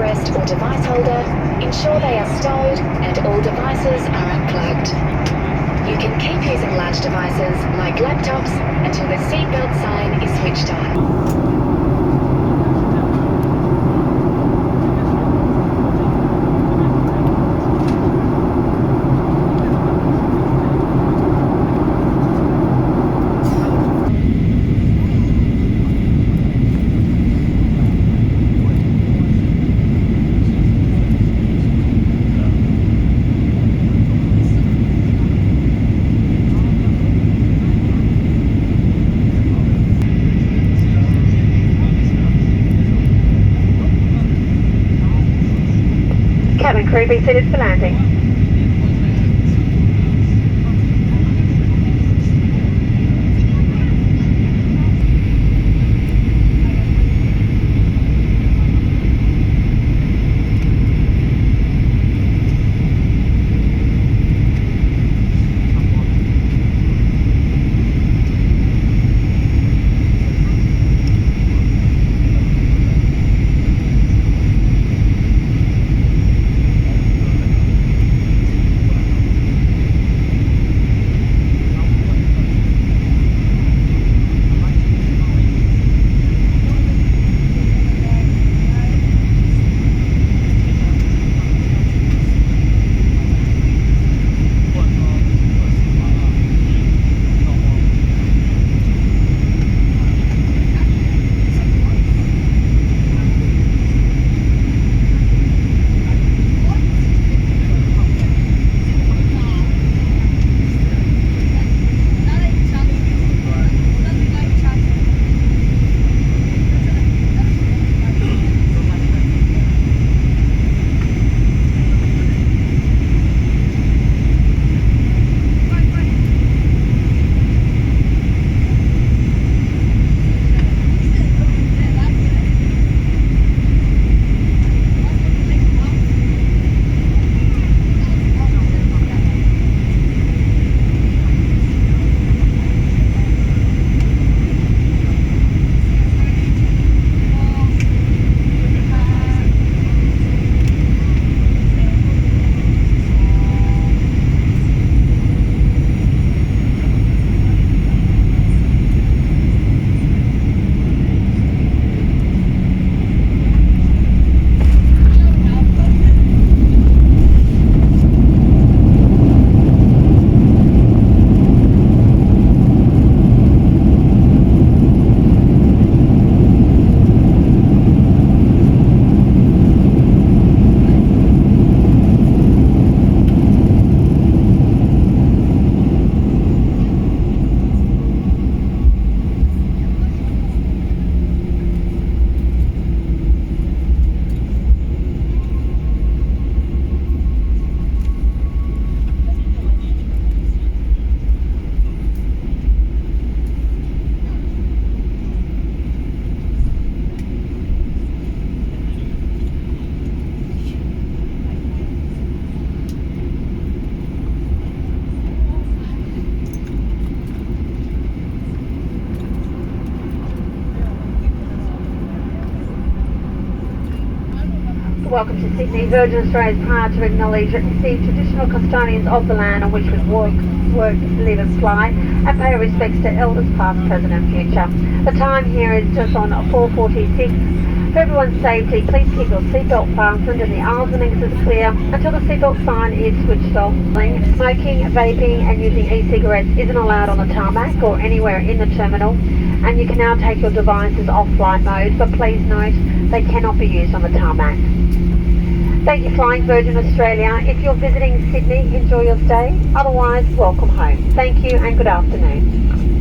armrest or device holder, ensure they are stowed and all devices are unplugged. You can keep using large devices like laptops until the seatbelt sign is switched on. Cabin crew, be seated for landing. Welcome to Sydney. Virgin Australia is proud to acknowledge the traditional custodians of the land on which we work, live and fly, and pay our respects to elders past, present and future. The time here is just on 4:46. For everyone's safety, please keep your seatbelt fastened and the aisles and exits clear until the seatbelt sign is switched off. Smoking, vaping and using e-cigarettes isn't allowed on the tarmac or anywhere in the terminal, and you can now take your devices off flight mode, but please note they cannot be used on the tarmac. Thank you, Flying Virgin Australia. If you're visiting Sydney, enjoy your stay. Otherwise, welcome home. Thank you and good afternoon.